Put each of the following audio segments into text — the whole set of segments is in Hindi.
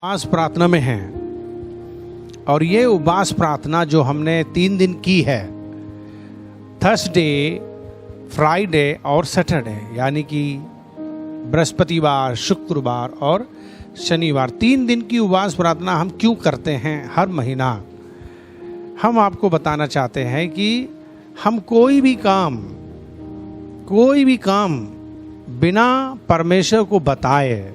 उपवास प्रार्थना में हैं और ये उपवास प्रार्थना जो हमने 3 दिन की है, थर्सडे, फ्राइडे और सैटरडे, यानी कि बृहस्पतिवार, शुक्रवार और शनिवार, 3 दिन की उपवास प्रार्थना हम क्यों करते हैं हर महीना। हम आपको बताना चाहते हैं कि हम कोई भी काम बिना परमेश्वर को बताए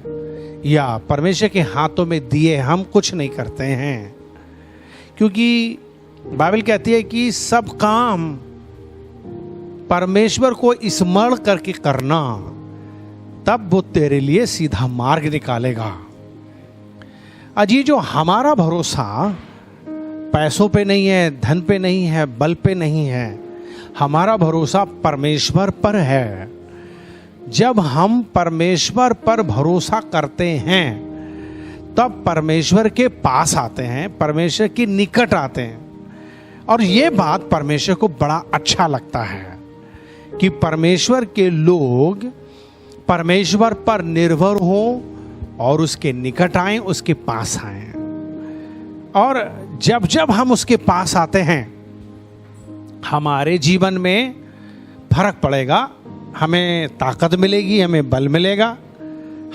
या परमेश्वर के हाथों में दिए हम कुछ नहीं करते हैं, क्योंकि बाइबल कहती है कि सब काम परमेश्वर को स्मरण करके करना, तब वो तेरे लिए सीधा मार्ग निकालेगा। अजी जो हमारा भरोसा पैसों पे नहीं है, धन पे नहीं है, बल पे नहीं है, हमारा भरोसा परमेश्वर पर है। जब हम परमेश्वर पर भरोसा करते हैं तब परमेश्वर के पास आते हैं, परमेश्वर के निकट आते हैं। और ये बात परमेश्वर को बड़ा अच्छा लगता है कि परमेश्वर के लोग परमेश्वर पर निर्भर हों और उसके निकट आएं, उसके पास आएं। और जब जब हम उसके पास आते हैं हमारे जीवन में फर्क पड़ेगा, हमें ताकत मिलेगी, हमें बल मिलेगा,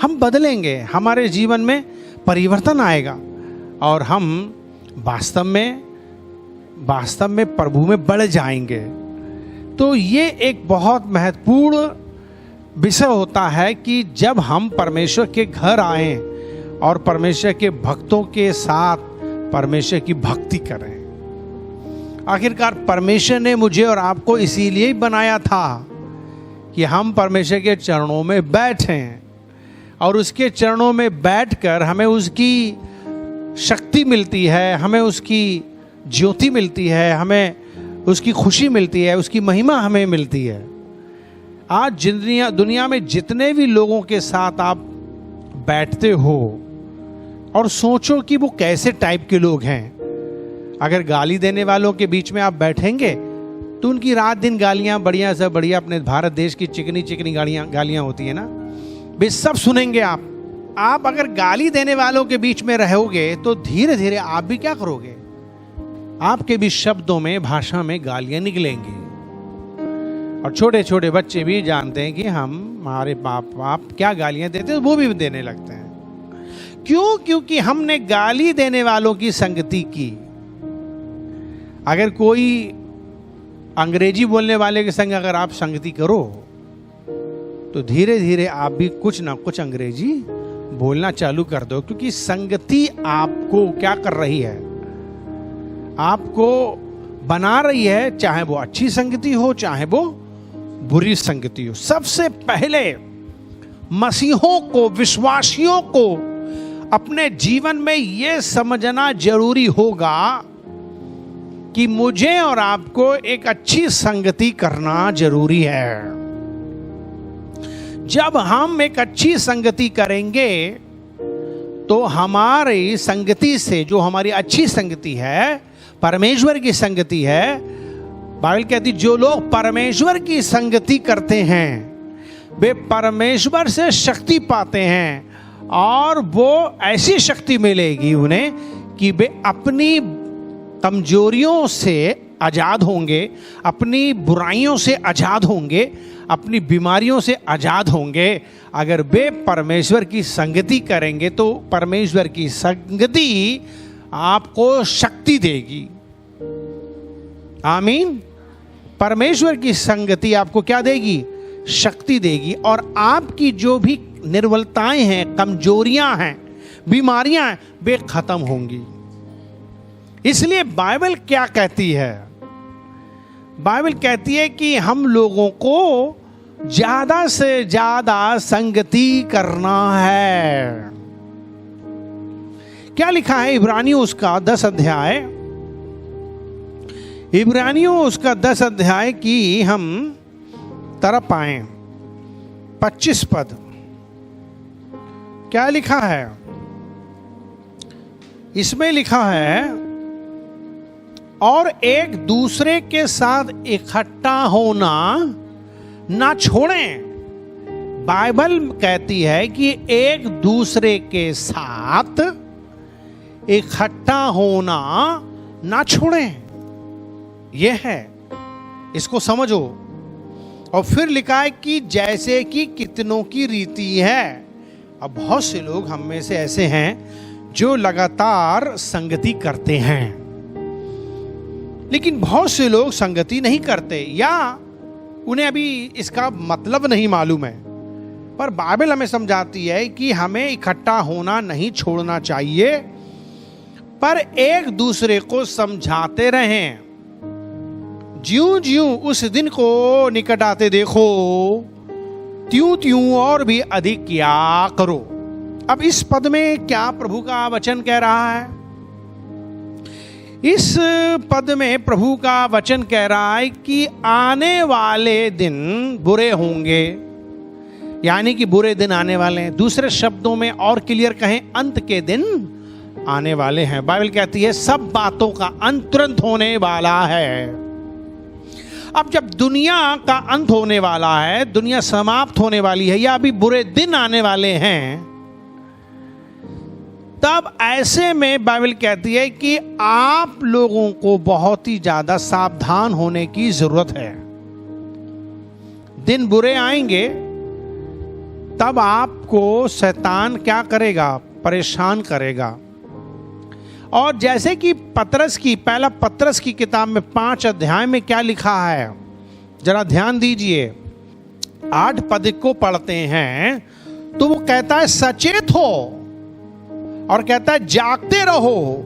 हम बदलेंगे, हमारे जीवन में परिवर्तन आएगा और हम वास्तव में प्रभु में बढ़ जाएंगे। तो ये एक बहुत महत्वपूर्ण विषय होता है कि जब हम परमेश्वर के घर आएं और परमेश्वर के भक्तों के साथ परमेश्वर की भक्ति करें। आखिरकार परमेश्वर ने मुझे और आपको इसीलिए ही बनाया था कि हम परमेश्वर के चरणों में बैठें और उसके चरणों में बैठकर हमें उसकी शक्ति मिलती है, हमें उसकी ज्योति मिलती है, हमें उसकी खुशी मिलती है, उसकी महिमा हमें मिलती है। आज दुनिया में जितने भी लोगों के साथ आप बैठते हो और सोचो कि वो कैसे टाइप के लोग हैं। अगर गाली देने वालों के बीच में आप बैठेंगे तो उनकी रात दिन गालियां बढ़िया से बढ़िया, अपने भारत देश की चिकनी चिकनी गालियां होती है ना, वे सब सुनेंगे आप अगर गाली देने वालों के बीच में रहोगे तो धीरे धीरे आप भी क्या करोगे, आपके भी शब्दों में, भाषा में गालियां निकलेंगी। और छोटे छोटे बच्चे भी जानते हैं कि हमारे बाप क्या गालियां देते हैं, वो भी देने लगते हैं। क्यों? क्योंकि हमने गाली देने वालों की संगति की। अगर कोई अंग्रेजी बोलने वाले के संग अगर आप संगति करो तो धीरे धीरे आप भी कुछ ना कुछ अंग्रेजी बोलना चालू कर दो, क्योंकि संगति आपको क्या कर रही है, आपको बना रही है, चाहे वो अच्छी संगति हो चाहे वो बुरी संगति हो। सबसे पहले मसीहों को, विश्वासियों को अपने जीवन में यह समझना जरूरी होगा कि मुझे और आपको एक अच्छी संगति करना जरूरी है। जब हम एक अच्छी संगति करेंगे तो हमारी संगति से, जो हमारी अच्छी संगति है, परमेश्वर की संगति है, बाइबल कहती जो लोग परमेश्वर की संगति करते हैं वे परमेश्वर से शक्ति पाते हैं और वो ऐसी शक्ति मिलेगी उन्हें कि वे अपनी कमजोरियों से आजाद होंगे, अपनी बुराइयों से आजाद होंगे, अपनी बीमारियों से आजाद होंगे। अगर वे परमेश्वर की संगति करेंगे तो परमेश्वर की संगति आपको शक्ति देगी। आमीन। परमेश्वर की संगति आपको क्या देगी? शक्ति देगी। और आपकी जो भी निर्बलताएं हैं, कमजोरियां हैं, बीमारियां हैं, वे खत्म होंगी। इसलिए बाइबल क्या कहती है? बाइबल कहती है कि हम लोगों को ज्यादा से ज्यादा संगति करना है। क्या लिखा है इब्रानियों उसका 10 अध्याय, इब्रानियों उसका 10 अध्याय की हम तरफ आए, 25 पद। क्या लिखा है इसमें? लिखा है और एक दूसरे के साथ इकट्ठा होना ना छोड़ें। बाइबल कहती है कि एक दूसरे के साथ इकट्ठा होना ना छोड़ें। यह है, इसको समझो। और फिर लिखा है कि जैसे कि कितनों की रीति है। अब बहुत से लोग हम में से ऐसे हैं जो लगातार संगति करते हैं, लेकिन बहुत से लोग संगति नहीं करते या उन्हें अभी इसका मतलब नहीं मालूम है। पर बाइबल हमें समझाती है कि हमें इकट्ठा होना नहीं छोड़ना चाहिए, पर एक दूसरे को समझाते रहें। ज्यों ज्यों उस दिन को निकट आते देखो, त्यों त्यों और भी अधिक किया करो। अब इस पद में क्या प्रभु का वचन कह रहा है? इस पद में प्रभु का वचन कह रहा है कि आने वाले दिन बुरे होंगे, यानी कि बुरे दिन आने वाले हैं। दूसरे शब्दों में और क्लियर कहें, अंत के दिन आने वाले हैं। बाइबल कहती है सब बातों का अंत तुरंत होने वाला है। अब जब दुनिया का अंत होने वाला है, दुनिया समाप्त होने वाली है, या अभी बुरे दिन आने वाले हैं, तब ऐसे में बाइबल कहती है कि आप लोगों को बहुत ही ज्यादा सावधान होने की जरूरत है। दिन बुरे आएंगे, तब आपको शैतान क्या करेगा? परेशान करेगा। और जैसे कि पतरस की पहला पतरस की किताब में 5 अध्याय में क्या लिखा है, जरा ध्यान दीजिए। 8 पद को पढ़ते हैं तो वो कहता है सचेत हो, और कहता है जागते रहो,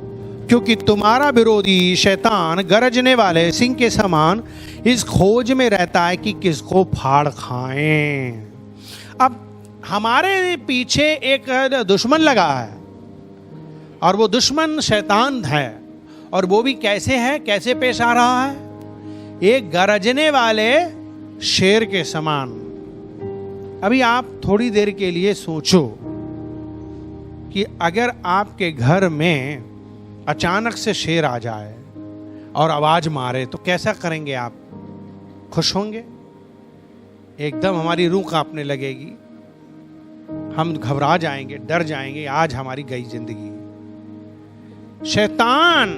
क्योंकि तुम्हारा विरोधी शैतान गरजने वाले सिंह के समान इस खोज में रहता है कि किसको फाड़ खाएं। अब हमारे पीछे एक दुश्मन लगा है, और वो दुश्मन शैतान है। और वो भी कैसे है, कैसे पेश आ रहा है? एक गरजने वाले शेर के समान। अभी आप थोड़ी देर के लिए सोचो कि अगर आपके घर में अचानक से शेर आ जाए और आवाज मारे तो कैसा करेंगे आप? खुश होंगे? एकदम हमारी रूह कांपने लगेगी, हम घबरा जाएंगे, डर जाएंगे, आज हमारी गई जिंदगी। शैतान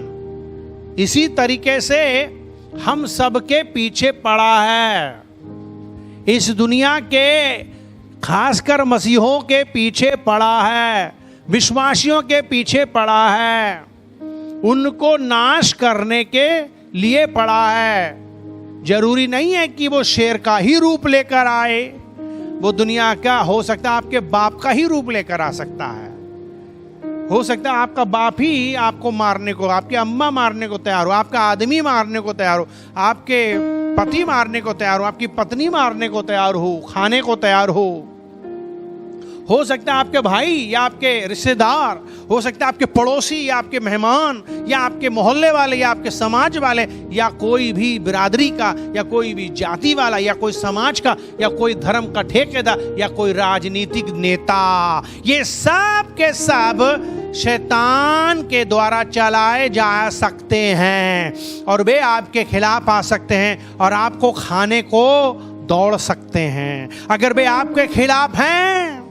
इसी तरीके से हम सबके पीछे पड़ा है। इस दुनिया के खासकर मसीहों के पीछे पड़ा है, विश्वासियों के पीछे पड़ा है, उनको नाश करने के लिए पड़ा है। जरूरी नहीं है कि वो शेर का ही रूप लेकर आए, वो दुनिया का हो सकता है आपके बाप का ही रूप लेकर आ सकता है। हो सकता है आपका बाप ही आपको मारने को, आपकी अम्मा मारने को तैयार हो, आपका आदमी मारने को तैयार हो, आपके पति मारने को तैयार हो, आपकी पत्नी मारने को तैयार हो, खाने को तैयार हो सकता है आपके भाई या आपके रिश्तेदार, हो सकता है आपके पड़ोसी या आपके मेहमान या आपके मोहल्ले वाले या आपके समाज वाले या कोई भी बिरादरी का या कोई भी जाति वाला या कोई समाज का या कोई धर्म का ठेकेदार या कोई राजनीतिक नेता। ये सब के सब शैतान के द्वारा चलाए जा सकते हैं और वे आपके खिलाफ आ सकते हैं और आपको खाने को दौड़ सकते हैं। अगर वे आपके खिलाफ हैं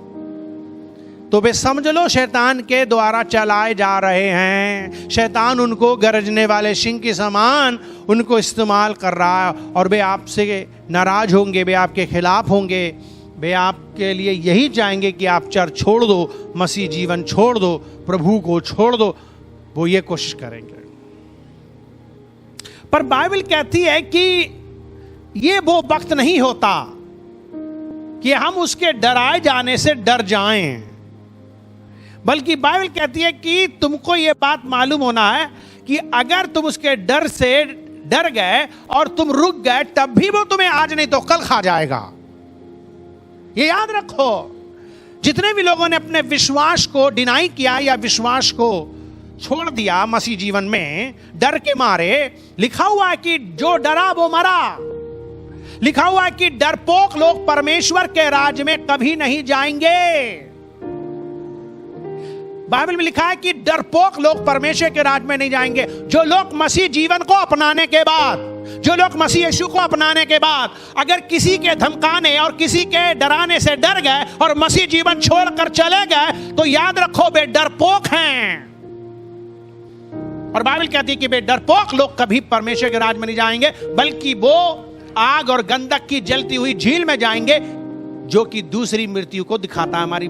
तो वे समझ लो शैतान के द्वारा चलाए जा रहे हैं। शैतान उनको गरजने वाले सिंह के समान उनको इस्तेमाल कर रहा है और वे आपसे नाराज होंगे, वे आपके खिलाफ होंगे, वे आपके लिए यही चाहेंगे कि आप चर्च छोड़ दो, मसीह जीवन छोड़ दो, प्रभु को छोड़ दो। वो ये कोशिश करेंगे। पर बाइबल कहती है कि ये वो वक्त नहीं होता कि हम उसके डराए जाने से डर जाएं, बल्कि बाइबल कहती है कि तुमको ये बात मालूम होना है कि अगर तुम उसके डर से डर गए और तुम रुक गए, तब भी वो तुम्हें आज नहीं तो कल खा जाएगा। ये याद रखो। जितने भी लोगों ने अपने विश्वास को डिनाई किया या विश्वास को छोड़ दिया मसीह जीवन में डर के मारे, लिखा हुआ है कि जो डरा वो मरा। लिखा हुआ है कि डरपोक लोग परमेश्वर के राज में कभी नहीं जाएंगे। बाइबल में लिखा है कि डरपोक लोग परमेश्वर के राज में नहीं जाएंगे। जो लोग मसीह जीवन को अपनाने के बाद, जो लोग मसीह यीशु को अपनाने के बाद अगर किसी के धमकाने और किसी के डराने से डर गए और मसीह जीवन छोड़कर चले गए, तो याद रखो वे डरपोक हैं। और बाइबल कहती है कि वे डरपोक लोग कभी परमेश्वर के राज में नहीं जाएंगे, बल्कि वो आग और गंधक की जलती हुई झील में जाएंगे, जो कि दूसरी मृत्यु को दिखाता है, हमारी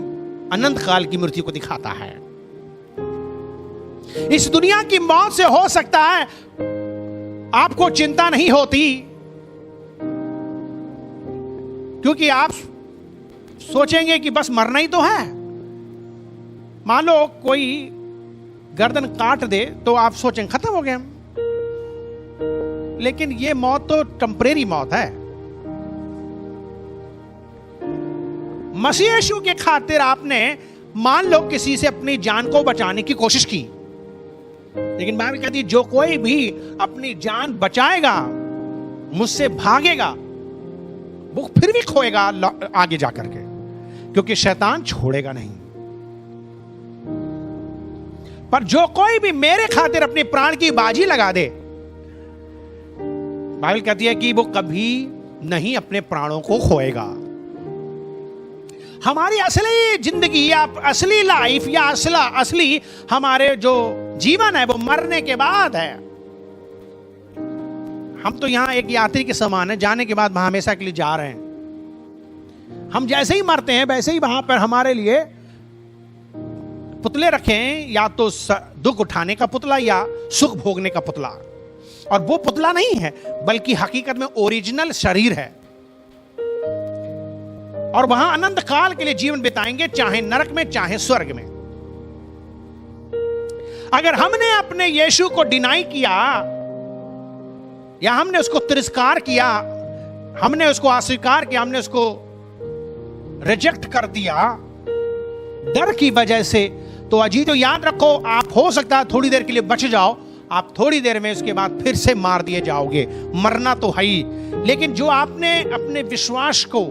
अनंत काल की मृत्यु को दिखाता है। इस दुनिया की मौत से हो सकता है आपको चिंता नहीं होती, क्योंकि आप सोचेंगे कि बस मरना ही तो है। मान लो कोई गर्दन काट दे तो आप सोचेंगे खत्म हो गया, लेकिन यह मौत तो टेम्परेरी मौत है। मसीह यीशु के खातिर आपने मान लो किसी से अपनी जान को बचाने की कोशिश की, लेकिन बाइबल कहती है जो कोई भी अपनी जान बचाएगा, मुझसे भागेगा, वो फिर भी खोएगा आगे जाकर के, क्योंकि शैतान छोड़ेगा नहीं। पर जो कोई भी मेरे खातिर अपने प्राण की बाजी लगा दे, बाइबल कहती है कि वो कभी नहीं अपने प्राणों को खोएगा। हमारी असली जिंदगी या असली लाइफ या असली हमारे जो जीवन है वो मरने के बाद है। हम तो यहां एक यात्री के समान है, जाने के बाद वहां हमेशा के लिए जा रहे हैं। हम जैसे ही मरते हैं वैसे ही वहां पर हमारे लिए पुतले रखे हैं, या तो दुख उठाने का पुतला या सुख भोगने का पुतला। और वो पुतला नहीं है, बल्कि हकीकत में ओरिजिनल शरीर है। और वहां अनंत काल के लिए जीवन बिताएंगे, चाहे नरक में चाहे स्वर्ग में। अगर हमने अपने यीशु को डिनाई किया या हमने उसको तिरस्कार किया, हमने उसको अस्वीकार किया, हमने उसको रिजेक्ट कर दिया डर की वजह से, तो अजीत तो याद रखो, आप हो सकता है थोड़ी देर के लिए बच जाओ, आप थोड़ी देर में उसके बाद फिर से मार दिए जाओगे। मरना तो है ही, लेकिन जो आपने अपने विश्वास को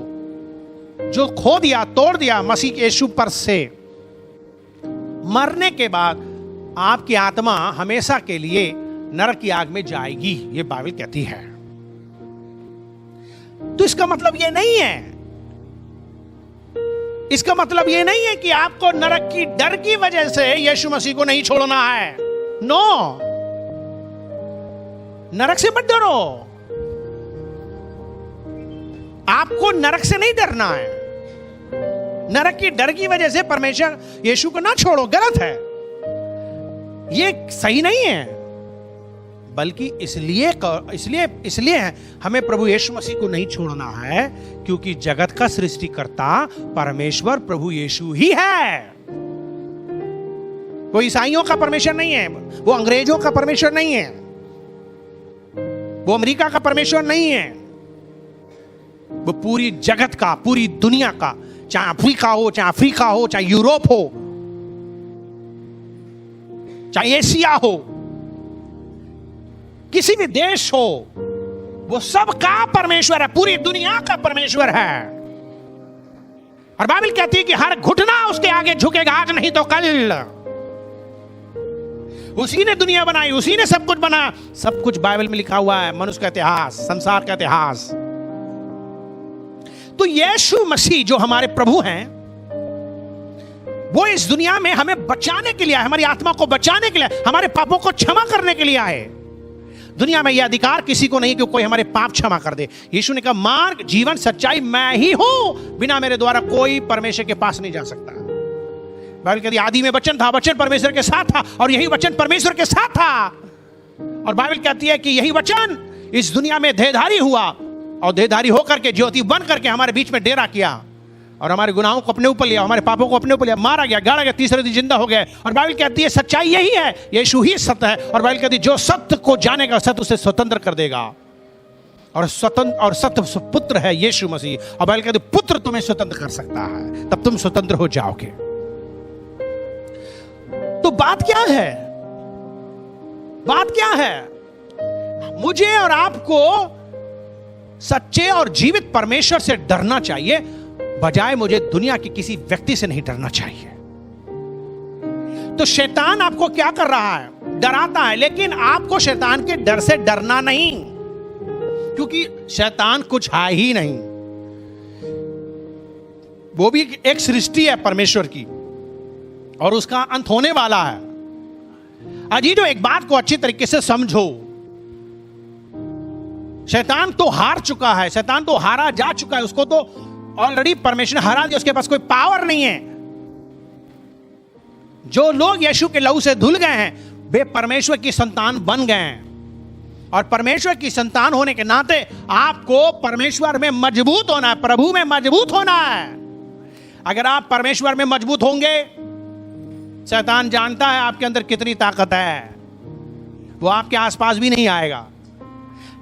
जो खो दिया, तोड़ दिया मसीह यीशु पर से, मरने के बाद आपकी आत्मा हमेशा के लिए नरक की आग में जाएगी, ये बाइबल कहती है। तो इसका मतलब ये नहीं है, इसका मतलब ये नहीं है कि आपको नरक की डर की वजह से यीशु मसीह को नहीं छोड़ना है। नो, नरक से मत डरो, आपको नरक से नहीं डरना है। नरक की डर की वजह से परमेश्वर यीशु को ना छोड़ो, गलत है, ये सही नहीं है। बल्कि इसलिए हमें प्रभु यीशु मसीह को नहीं छोड़ना है, क्योंकि जगत का सृष्टिकर्ता परमेश्वर प्रभु यीशु ही है। वो ईसाइयों का परमेश्वर नहीं है, वो अंग्रेजों का परमेश्वर नहीं है, वो अमेरिका का परमेश्वर नहीं है, वो पूरी जगत का, पूरी दुनिया का, चाहे अफ्रीका हो, चाहे अफ्रीका हो, चाहे यूरोप हो, चाहे एशिया हो, किसी भी देश हो, वो सबका परमेश्वर है, पूरी दुनिया का परमेश्वर है। और बाइबल कहती है कि हर घुटना उसके आगे झुकेगा, आज नहीं तो कल। उसी ने दुनिया बनाई, उसी ने सब कुछ बनाया, सब कुछ बाइबल में लिखा हुआ है, मनुष्य का इतिहास, संसार का इतिहास। तो यीशु मसीह जो हमारे प्रभु हैं, वो इस दुनिया में हमें बचाने के लिए आए, हमारी आत्मा को बचाने के लिए, हमारे पापों को क्षमा करने के लिए आए। दुनिया में यह अधिकार किसी को नहीं कि कोई हमारे पाप क्षमा कर दे। यीशु ने कहा, मार्ग, जीवन, सच्चाई मैं ही हूं, बिना मेरे द्वारा कोई परमेश्वर के पास नहीं जा सकता। बाइबल कहती है आदि में वचन था, वचन परमेश्वर के साथ था, और यही वचन परमेश्वर के साथ था। और बाइबल कहती है कि यही वचन इस दुनिया में देहधारी हुआ, और देहधारी होकर के ज्योति बन करके हमारे बीच में डेरा किया, और हमारे गुनाहों को अपने ऊपर लिया, हमारे पापों को अपने ऊपर लिया, मारा गया, गाड़ा गया, तीसरे दिन जिंदा हो गया। और बाइबल कहती है सच्चाई यही है, यीशु ही सत्य है। और बाइबल कहती है जो सत्य को जानेगा, सत्य उसे स्वतंत्र कर देगा, और स्वतंत्र और सत्य पुत्र है यीशु मसीह। और बाइबल कहती है पुत्र तुम्हें स्वतंत्र कर सकता है, तब तुम स्वतंत्र हो जाओगे। तो बात क्या है? बात क्या है? मुझे और आपको सच्चे और जीवित परमेश्वर से डरना चाहिए, बजाय मुझे दुनिया के किसी व्यक्ति से नहीं डरना चाहिए। तो शैतान आपको क्या कर रहा है? डराता है, लेकिन आपको शैतान के डर से डरना नहीं, क्योंकि शैतान कुछ है ही नहीं। वो भी एक सृष्टि है परमेश्वर की, और उसका अंत होने वाला है। अजीजों, एक बात को अच्छी तरीके से समझो, शैतान तो हार चुका है, शैतान तो हारा जा चुका है, उसको तो ऑलरेडी परमेश्वर ने हरा दिया, उसके पास कोई पावर नहीं है। जो लोग यीशु के लहू से धुल गए हैं वे परमेश्वर की संतान बन गए हैं, और परमेश्वर की संतान होने के नाते आपको परमेश्वर में मजबूत होना है, प्रभु में मजबूत होना है। अगर आप परमेश्वर में मजबूत होंगे, शैतान जानता है आपके अंदर कितनी ताकत है, वो आपके आसपास भी नहीं आएगा।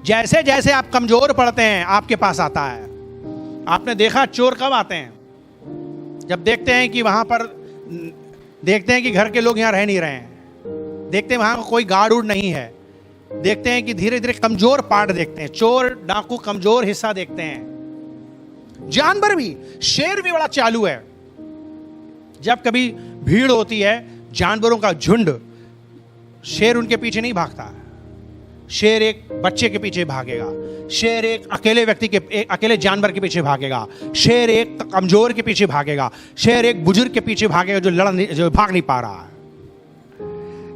जैसे जैसे आप कमजोर पड़ते हैं आपके पास आता है। आपने देखा चोर कब आते हैं? जब देखते हैं कि वहां पर, देखते हैं कि घर के लोग यहां रह नहीं रहे हैं, देखते हैं वहां कोई गार्ड उड़ नहीं है, देखते हैं कि धीरे धीरे कमजोर पार्ट देखते हैं, चोर डाकू कमजोर हिस्सा देखते हैं। जानवर भी, शेर भी बड़ा चालू है। जब कभी भीड़ होती है जानवरों का झुंड, शेर उनके पीछे नहीं भागता, शेर एक बच्चे के पीछे भागेगा, शेर एक अकेले व्यक्ति के, एक अकेले जानवर के पीछे भागेगा, शेर एक कमजोर के पीछे भागेगा, शेर एक बुजुर्ग के पीछे भागेगा जो भाग नहीं पा रहा है।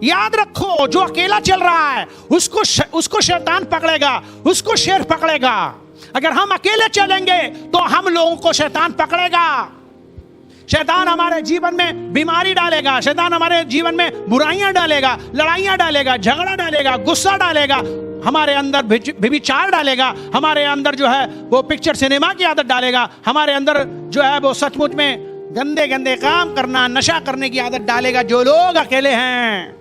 याद रखो, जो अकेला चल रहा है उसको शैतान पकड़ेगा, उसको शेर पकड़ेगा। अगर हम अकेले चलेंगे तो हम लोगों को शैतान पकड़ेगा। शैतान हमारे जीवन में बीमारी डालेगा, शैतान हमारे जीवन में बुराइयां डालेगा, लड़ाइयां डालेगा, झगड़ा डालेगा, गुस्सा डालेगा, हमारे अंदर व्यभिचार डालेगा, हमारे अंदर जो है वो पिक्चर सिनेमा की आदत डालेगा, हमारे अंदर जो है वो सचमुच में गंदे गंदे काम करना, नशा करने की आदत डालेगा। जो लोग अकेले हैं,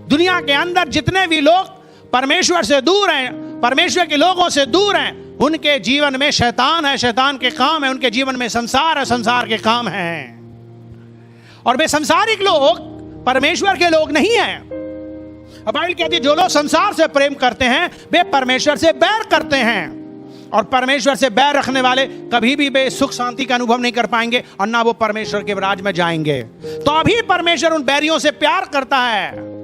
दुनिया के अंदर जितने भी लोग परमेश्वर से दूर हैं, परमेश्वर के लोगों से दूर हैं, उनके जीवन में शैतान है, शैतान के काम है, उनके जीवन में संसार है, संसार के काम हैं। और वे संसारिक लोग परमेश्वर के लोग नहीं हैं। बाइबल कहती है जो लोग संसार से प्रेम करते हैं वे परमेश्वर से बैर करते हैं, और परमेश्वर से बैर रखने वाले कभी भी वे सुख शांति का अनुभव नहीं कर पाएंगे और ना वो परमेश्वर के राज में जाएंगे। तो अभी परमेश्वर उन बैरियों से प्यार करता है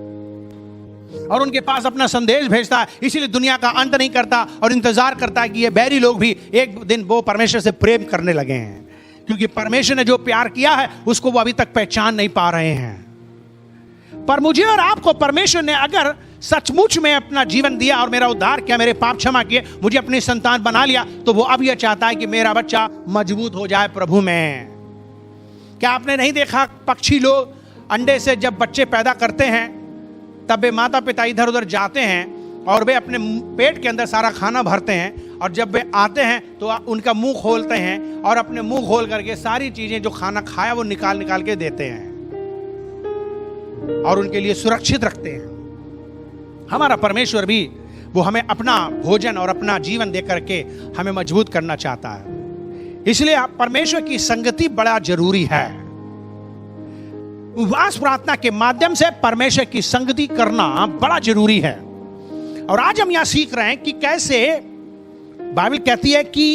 और उनके पास अपना संदेश भेजता है, इसीलिए दुनिया का अंत नहीं करता और इंतजार करता है कि ये बैरी लोग भी एक दिन वो परमेश्वर से प्रेम करने लगे हैं, क्योंकि परमेश्वर ने जो प्यार किया है उसको वो अभी तक पहचान नहीं पा रहे हैं। पर मुझे और आपको परमेश्वर ने अगर सचमुच में अपना जीवन दिया और मेरा उद्धार किया, मेरे पाप क्षमा किए, मुझे अपनी संतान बना लिया, तो वो अब यह चाहता है कि मेरा बच्चा मजबूत हो जाए प्रभु में। क्या आपने नहीं देखा पक्षी लोग अंडे से जब बच्चे पैदा करते हैं तब वे माता पिता इधर उधर जाते हैं और वे अपने पेट के अंदर सारा खाना भरते हैं, और जब वे आते हैं तो उनका मुंह खोलते हैं और अपने मुंह खोल करके सारी चीजें जो खाना खाया वो निकाल निकाल के देते हैं और उनके लिए सुरक्षित रखते हैं। हमारा परमेश्वर भी वो हमें अपना भोजन और अपना जीवन दे करके हमें मजबूत करना चाहता है। इसलिए परमेश्वर की संगति बड़ा जरूरी है। उपवास प्रार्थना के माध्यम से परमेश्वर की संगति करना बड़ा जरूरी है। और आज हम यहां सीख रहे हैं कि कैसे बाइबल कहती है कि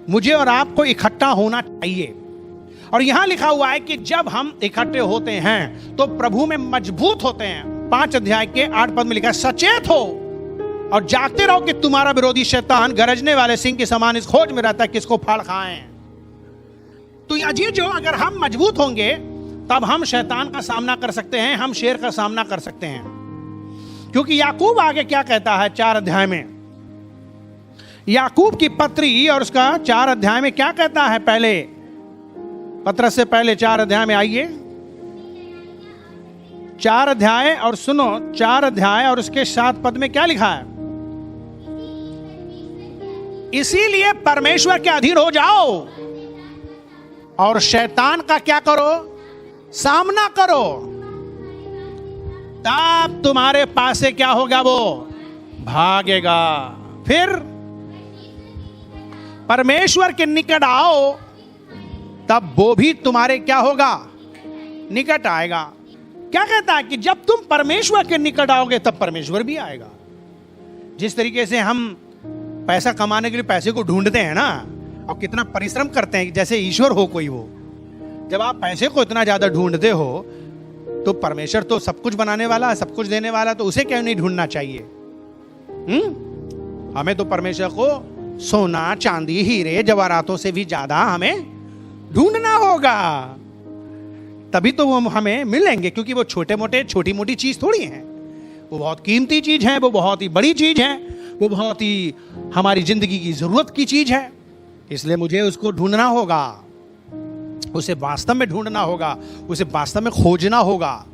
मुझे और आपको इकट्ठा होना चाहिए, और यहां लिखा हुआ है कि जब हम इकट्ठे होते हैं तो प्रभु में मजबूत होते हैं। 5 अध्याय के 8 पद में लिखा है, सचेत हो और जागते रहो कि तुम्हारा विरोधी शैतान गरजने वाले सिंह के समान इस खोज में रहता है किसको फाड़ खाएं। तो ये जो अगर हम मजबूत होंगे तब हम शैतान का सामना कर सकते हैं, हम शेर का सामना कर सकते हैं। क्योंकि याकूब आगे क्या कहता है 4 अध्याय में, याकूब की पत्री और उसका 4 अध्याय में क्या कहता है, पहले पत्र से पहले 4 अध्याय में आइए, 4 अध्याय और सुनो, 4 अध्याय और उसके 7 पद में क्या लिखा है, इसीलिए परमेश्वर के अधीन हो जाओ और शैतान का क्या करो, सामना करो, तब तुम्हारे पास से क्या होगा, वो भागेगा। फिर परमेश्वर के निकट आओ तब वो भी तुम्हारे क्या होगा, निकट आएगा। क्या कहता है कि जब तुम परमेश्वर के निकट आओगे तब परमेश्वर भी आएगा। जिस तरीके से हम पैसा कमाने के लिए पैसे को ढूंढते हैं ना, और कितना परिश्रम करते हैं जैसे ईश्वर हो कोई वो, जब आप पैसे को इतना ज्यादा ढूंढते हो तो परमेश्वर तो सब कुछ बनाने वाला है, सब कुछ देने वाला, तो उसे क्यों नहीं ढूंढना चाहिए? हमें तो परमेश्वर को सोना चांदी हीरे जवाहरातों से भी ज्यादा हमें ढूंढना होगा, तभी तो वो हमें मिलेंगे, क्योंकि वो छोटे मोटे छोटी मोटी चीज थोड़ी हैं, वो बहुत कीमती चीज है, वो बहुत ही बड़ी चीज है, वो बहुत ही हमारी जिंदगी की जरूरत की चीज है। इसलिए मुझे उसको ढूंढना होगा, उसे वास्तव में ढूंढना होगा, उसे वास्तव में खोजना होगा,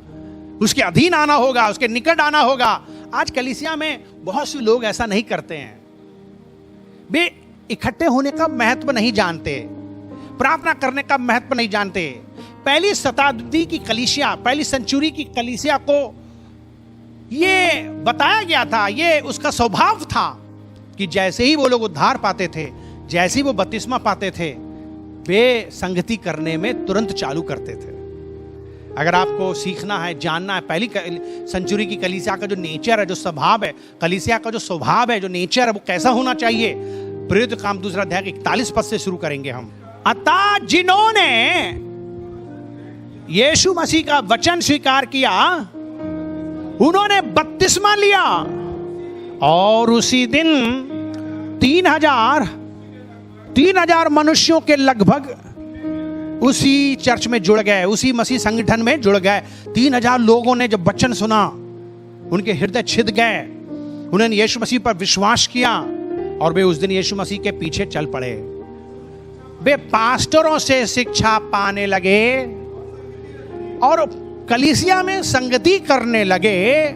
उसके अधीन आना होगा, उसके निकट आना होगा। आज कलीसिया में बहुत से लोग ऐसा नहीं करते हैं, वे इकट्ठे होने का महत्व नहीं जानते, प्रार्थना करने का महत्व नहीं जानते। पहली शताब्दी की कलीसिया, पहली सेंचुरी की कलीसिया को ये बताया गया था, ये उसका स्वभाव था कि जैसे ही वो लोग उद्धार पाते थे, जैसे ही वो बपतिस्मा पाते थे, वे संगति करने में तुरंत चालू करते थे। अगर आपको सीखना है, जानना है पहली सेंचुरी की कलीसिया का जो नेचर है, जो स्वभाव है, कलीसिया का जो स्वभाव है, जो नेचर है, वो कैसा होना चाहिए, प्रेरित काम 2 अध्याय 41 पद से शुरू करेंगे हम। अतः जिन्होंने यीशु मसीह का वचन स्वीकार किया, उन्होंने बपतिस्मा लिया और उसी दिन 3,000 मनुष्यों के लगभग उसी चर्च में जुड़ गए, उसी मसीह संगठन में जुड़ गए। 3,000 लोगों ने जब वचन सुना, उनके हृदय छिद गए, उन्होंने यीशु मसीह पर विश्वास किया और वे उस दिन यीशु मसीह के पीछे चल पड़े। वे पास्टरों से शिक्षा पाने लगे और कलीसिया में संगति करने लगे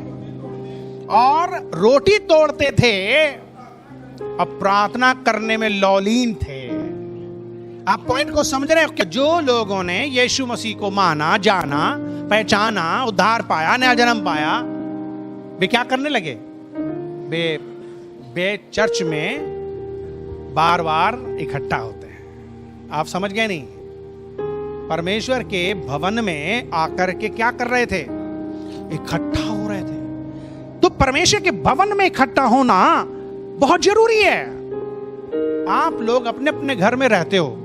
और रोटी तोड़ते थे और प्रार्थना करने में लौलीन थे। आप पॉइंट को समझ रहे हो कि जो लोगों ने यीशु मसीह को माना, जाना, पहचाना, उद्धार पाया, नया जन्म पाया, वे क्या करने लगे? वे चर्च में बार बार इकट्ठा होते हैं। आप समझ गए नहीं? परमेश्वर के भवन में आकर के क्या कर रहे थे? इकट्ठा हो रहे थे। तो परमेश्वर के भवन में इकट्ठा होना बहुत जरूरी है। आप लोग अपने अपने घर में रहते हो,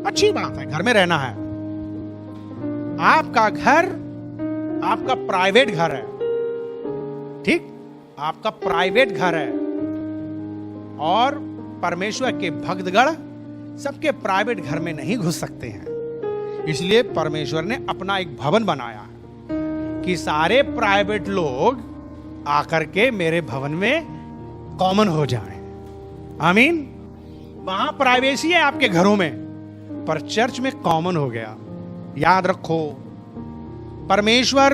अच्छी बात है, घर में रहना है। आपका घर आपका प्राइवेट घर है, ठीक? आपका प्राइवेट घर है और परमेश्वर के भक्तगण सबके प्राइवेट घर में नहीं घुस सकते हैं। इसलिए परमेश्वर ने अपना एक भवन बनाया है कि सारे प्राइवेट लोग आकर के मेरे भवन में कॉमन हो जाएं। आमीन। वहां प्राइवेसी है आपके घरों में, पर चर्च में कॉमन हो गया। याद रखो, परमेश्वर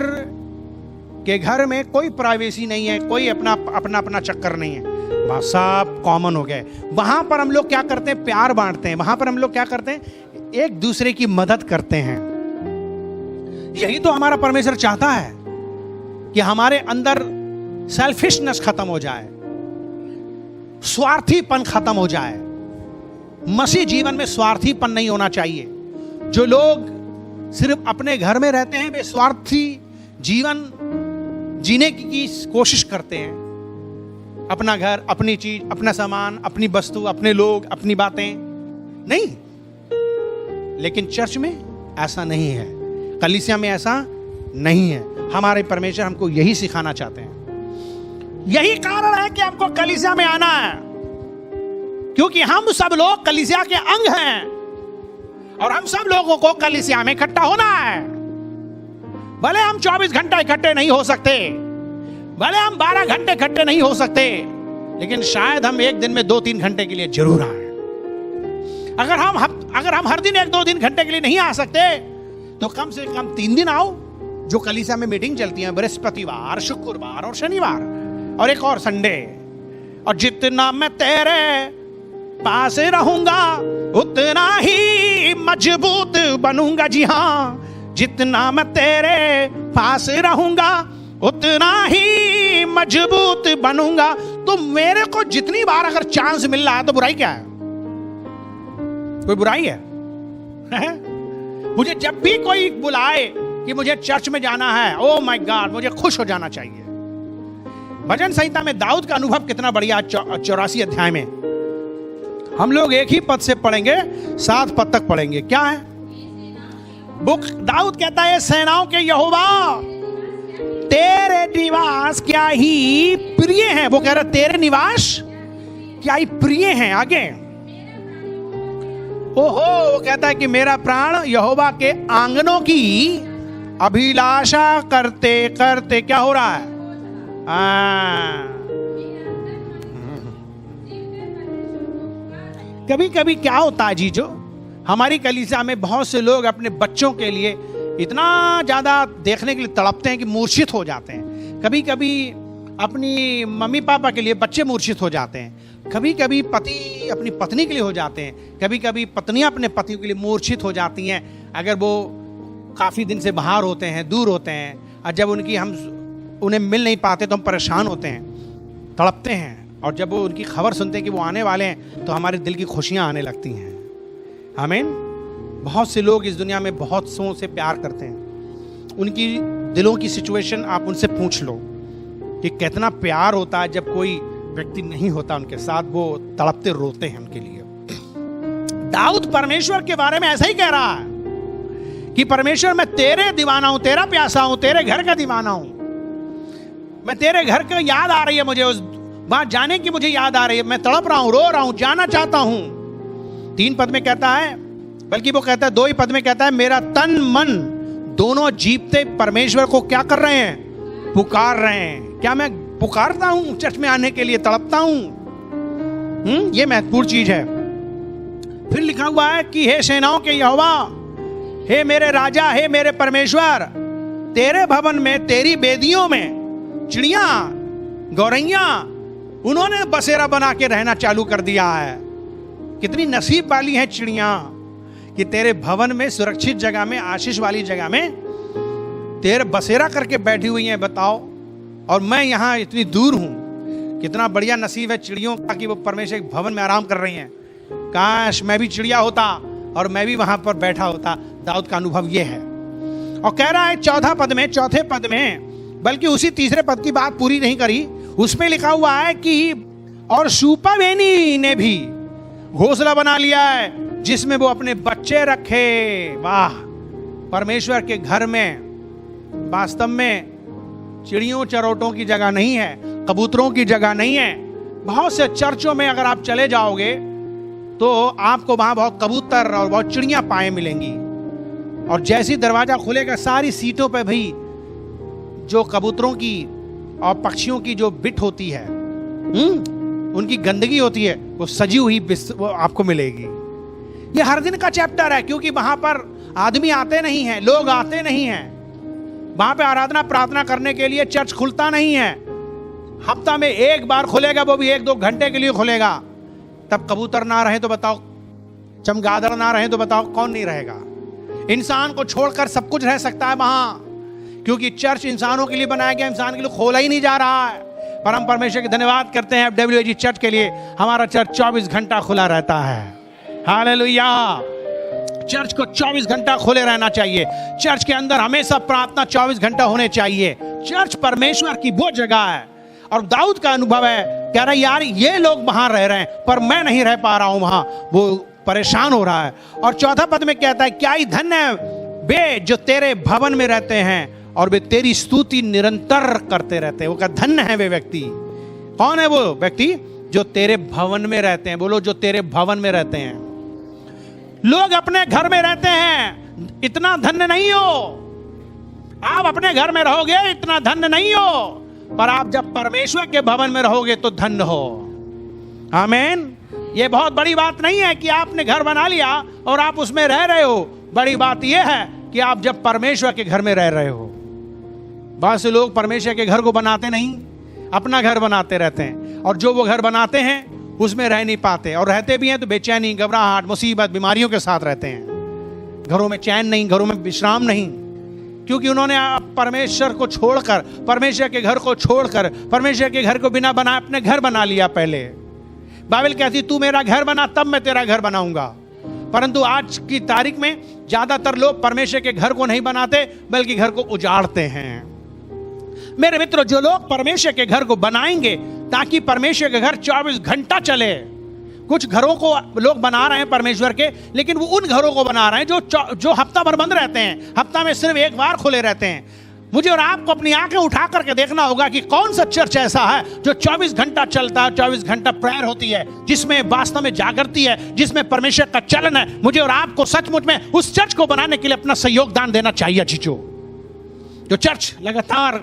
के घर में कोई प्राइवेसी नहीं है, कोई अपना चक्कर नहीं है, वहां सब कॉमन हो गए। वहां पर हम लोग क्या करते हैं? प्यार बांटते हैं। वहां पर हम लोग क्या करते हैं? एक दूसरे की मदद करते हैं। यही तो हमारा परमेश्वर चाहता है कि हमारे अंदर सेल्फिशनेस खत्म हो जाए, स्वार्थीपन खत्म हो जाए। मसीह जीवन में स्वार्थीपन नहीं होना चाहिए। जो लोग सिर्फ अपने घर में रहते हैं, वे स्वार्थी जीवन जीने की कोशिश करते हैं। अपना घर, अपनी चीज, अपना सामान, अपनी वस्तु, अपने लोग, अपनी बातें नहीं। लेकिन चर्च में ऐसा नहीं है, कलीसिया में ऐसा नहीं है। हमारे परमेश्वर हमको यही सिखाना चाहते हैं। यही कारण है कि हमको कलीसिया में आना है, क्योंकि हम सब लोग कलीसिया के अंग हैं और हम सब लोगों को कलीसिया में इकट्ठा होना है। भले हम 24 घंटा इकट्ठे नहीं हो सकते, भले हम 12 घंटे इकट्ठे नहीं हो सकते, लेकिन शायद हम एक दिन में 2-3 घंटे के लिए जरूर आए। अगर हम हर दिन 1-2 दिन घंटे के लिए नहीं आ सकते, तो कम से कम 3 दिन आओ। जो कलीसिया में मीटिंग चलती है बृहस्पतिवार, शुक्रवार और शनिवार, और एक और संडे। और जितना मैं तेरे पास रहूंगा उतना ही मजबूत बनूंगा। जी हाँ, जितना मैं तेरे पास रहूंगा उतना ही मजबूत बनूंगा। तो मेरे को जितनी बार अगर चांस मिल रहा है तो बुराई क्या है? कोई बुराई है? मुझे जब भी कोई बुलाए कि मुझे चर्च में जाना है, ओ माय गॉड, मुझे खुश हो जाना चाहिए। भजन संहिता में दाऊद का अनुभव कितना बढ़िया। 84 अध्याय में हम लोग एक ही पद से पढ़ेंगे, 7 पद तक पढ़ेंगे। क्या है? दाऊद कहता है, सेनाओं के यहोवा तेरे निवास क्या ही प्रिय हैं। वो कह रहा तेरे निवास क्या ही प्रिय हैं। आगे ओहो, वो कहता है कि मेरा प्राण यहोवा के आंगनों की अभिलाषा करते करते क्या हो रहा है? कभी कभी क्या होता है जी, जो हमारी कलीसिया में बहुत से लोग अपने बच्चों के लिए इतना ज्यादा देखने के लिए तड़पते हैं कि मूर्छित हो जाते हैं। कभी कभी अपनी मम्मी पापा के लिए बच्चे मूर्छित हो जाते हैं। कभी कभी पति अपनी पत्नी के लिए हो जाते हैं। कभी कभी पत्नियां अपने पति के लिए मूर्छित हो जाती हैं अगर वो काफ़ी दिन से बाहर होते हैं, दूर होते हैं, और जब हम उन्हें मिल नहीं पाते तो हम परेशान होते हैं, तड़पते हैं। और जब वो उनकी खबर सुनते हैं कि वो आने वाले हैं तो हमारे दिल की खुशियाँ आने लगती हैं। आमीन। बहुत से लोग इस दुनिया में बहुत सौ से प्यार करते हैं। उनकी दिलों की सिचुएशन आप उनसे पूछ लो कि कितना प्यार होता है जब कोई व्यक्ति नहीं होता उनके साथ, वो तड़पते रोते हैं उनके लिए। दाऊद परमेश्वर के बारे में ऐसा ही कह रहा है कि परमेश्वर मैं तेरे दीवाना हूं, तेरा प्यासा हूं, तेरे घर का दीवाना हूं। मैं तेरे घर को याद आ रही है, मुझे उस बात जाने की मुझे याद आ रही है। मैं तड़प रहा हूं, रो रहा हूं, जाना चाहता हूं। 3 पद में कहता है, बल्कि वो कहता है 2 ही पद में कहता है, मेरा तन मन दोनों जीवते परमेश्वर को क्या कर रहे हैं? पुकार रहे हैं। क्या मैं पुकारता हूं चर्च में आने के लिए, तड़पता हूं? ये महत्वपूर्ण चीज है। फिर लिखा हुआ है कि हे सेनाओं के यहोवा, हे मेरे राजा, हे मेरे परमेश्वर, तेरे भवन में, तेरी बेदियों में चिड़िया, गौरैया, उन्होंने बसेरा बना के रहना चालू कर दिया है। कितनी नसीब वाली हैं चिड़िया कि तेरे भवन में, सुरक्षित जगह में, आशीष वाली जगह में तेरे बसेरा करके बैठी हुई हैं। बताओ, और मैं यहाँ इतनी दूर हूँ। कितना बढ़िया नसीब है चिड़ियों का कि वो परमेश्वर के भवन में आराम कर रही हैं। काश मैं भी चिड़िया होता और मैं भी वहां पर बैठा होता। दाऊद का अनुभव ये है। और कह रहा है 4 पद में, 4 पद में, बल्कि उसी 3 पद की बात पूरी नहीं करी, उसमें लिखा हुआ है कि और शूपावेनी ने भी घोंसला बना लिया है जिसमें वो अपने बच्चे रखे। वाह! परमेश्वर के घर में वास्तव में चिड़ियों चरोटों की जगह नहीं है, कबूतरों की जगह नहीं है। बहुत से चर्चों में अगर आप चले जाओगे तो आपको वहां बहुत कबूतर और बहुत चिड़ियां पाए मिलेंगी। और जैसी दरवाजा खुलेगा, सारी सीटों पे भी जो कबूतरों की और पक्षियों की जो बिट होती है, उनकी गंदगी होती है, वो सजी हुई वो आपको मिलेगी। ये हर दिन का चैप्टर है, क्योंकि वहां पर आदमी आते नहीं हैं, लोग आते नहीं हैं। वहां पे आराधना प्रार्थना करने के लिए चर्च खुलता नहीं है। हफ्ता में 1 बार खुलेगा, वो भी 1-2 घंटे के लिए खुलेगा। तब कबूतर ना रहे तो बताओ, चमगादड़ ना रहे तो बताओ, कौन नहीं रहेगा? इंसान को छोड़कर सब कुछ रह सकता है वहां, क्योंकि चर्च इंसानों के लिए बनाया गया, इंसान के लिए खोला ही नहीं जा रहा है। पर हम परमेश्वर के धन्यवाद करते हैं FWG चर्च के लिए। हमारा चर्च 24 घंटा खुला रहता है। हालेलुया! चर्च को 24 घंटा खुले रहना चाहिए। चर्च के अंदर हमेशा प्रार्थना 24 घंटा होने चाहिए। चर्च परमेश्वर की वो जगह है। और दाऊद का अनुभव है, कह रहा है यार ये लोग वहां रह रहे हैं पर मैं नहीं रह पा रहा हूं वहां, वो परेशान हो रहा है। और 4 पद में कहता है, क्या ही धन्य है वे जो तेरे भवन में रहते हैं और वे तेरी स्तुति निरंतर करते रहते हैं। वो क्या धन्य है वे व्यक्ति। कौन है वो व्यक्ति? जो तेरे भवन में रहते हैं। बोलो, जो तेरे भवन में रहते हैं। लोग अपने घर में रहते हैं, इतना धन्य नहीं हो। आप अपने घर में रहोगे, इतना धन्य नहीं हो, पर आप जब परमेश्वर के भवन में रहोगे तो धन्य हो। आमीन। ये बहुत बड़ी बात नहीं है कि आपने घर बना लिया और आप उसमें रह रहे हो। बड़ी बात यह है कि आप जब परमेश्वर के घर में रह रहे हो। बहुत से लोग परमेश्वर के घर को बनाते नहीं, अपना घर बनाते रहते हैं, और जो वो घर बनाते हैं उसमें रह नहीं पाते, और रहते भी हैं तो बेचैनी, घबराहट, मुसीबत, बीमारियों के साथ रहते हैं। घरों में चैन नहीं, घरों में विश्राम नहीं, क्योंकि उन्होंने परमेश्वर को छोड़कर, परमेश्वर के घर को छोड़कर, परमेश्वर के घर को बिना बनाए अपने घर बना लिया। पहले बाइबल कहती तू मेरा घर बना तब मैं तेरा घर बनाऊंगा। परंतु आज की तारीख में ज्यादातर लोग परमेश्वर के घर को नहीं बनाते बल्कि घर को उजाड़ते हैं। मेरे मित्रों, जो लोग परमेश्वर के घर को बनाएंगे ताकि परमेश्वर के घर 24 घंटा चले। कुछ घरों को लोग बना रहे हैं परमेश्वर के, लेकिन वो उन घरों को बना रहे हैं जो हफ्ता भर बंद रहते हैं, हफ्ता में सिर्फ 1 बार खुले रहते हैं। मुझे और आपको अपनी आंखें उठा करके देखना होगा कि कौन सा चर्च ऐसा है जो 24 घंटा चलता है, 24 घंटा प्रेयर होती है, जिसमें वास्तव में जागृति है, जिसमें परमेश्वर का चलन है। मुझे और आपको सचमुच में उस चर्च को बनाने के लिए अपना सहयोग दान देना चाहिए। जो चर्च लगातार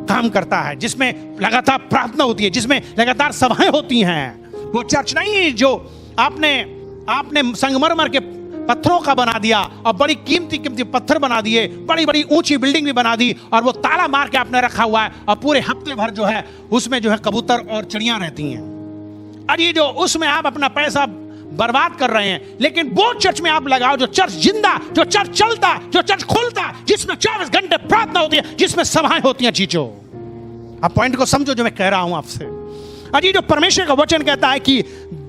काम करता है, जिसमें लगातार प्रार्थना होती है, जिसमें लगातार सभाएं होती हैं, वो चर्च नहीं जो आपने संगमरमर के पत्थरों का बना दिया और बड़ी कीमती पत्थर बना दिए, बड़ी बड़ी ऊंची बिल्डिंग भी बना दी और वो ताला मार के आपने रखा हुआ है और पूरे हफ्ते भर जो है उसमें जो है कबूतर और चिड़ियां रहती हैं। और ये जो उसमें आप अपना पैसा बर्बाद कर रहे हैं। लेकिन वो चर्च में आप लगाओ जो चर्च जिंदा, जो चर्च चलता, जो चर्च खुलता, जिसमें 24 घंटे प्रार्थना होती है, जिसमें सभाएं होती हैं। चीजों आप पॉइंट को समझो जो मैं कह रहा हूं आपसे। अजी जो परमेश्वर का वचन कहता है कि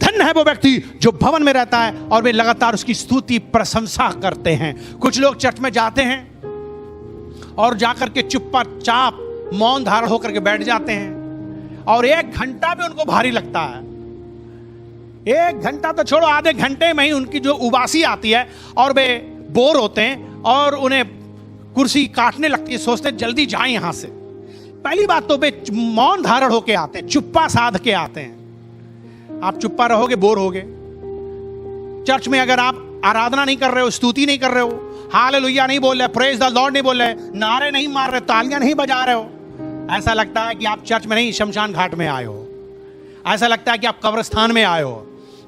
धन्य है वो व्यक्ति जो भवन में रहता है और वे लगातार उसकी स्तुति प्रशंसा करते हैं। कुछ लोग चर्च में जाते हैं और जाकर के चुपचाप मौन धारण होकर के बैठ जाते हैं और 1 घंटा भी उनको भारी लगता है। 1 घंटा तो छोड़ो, आधे घंटे में ही उनकी जो उबासी आती है और वे बोर होते हैं और उन्हें कुर्सी काटने लगती है, सोचते हैं जल्दी जाएं यहां से। पहली बात तो वे मौन धारण होके आते हैं, चुप्पा साध के आते हैं। आप चुप्पा रहोगे, बोर होगे। चर्च में अगर आप आराधना नहीं कर रहे हो, स्तुति नहीं कर रहे हो, हालेलुया नहीं बोल रहे, प्रेज द लॉर्ड नहीं बोल रहे, नारे नहीं मार रहे, तालियां नहीं बजा रहे हो, ऐसा लगता है कि आप चर्च में नहीं शमशान घाट में आए हो। ऐसा लगता है कि आप कब्रिस्तान में आए हो।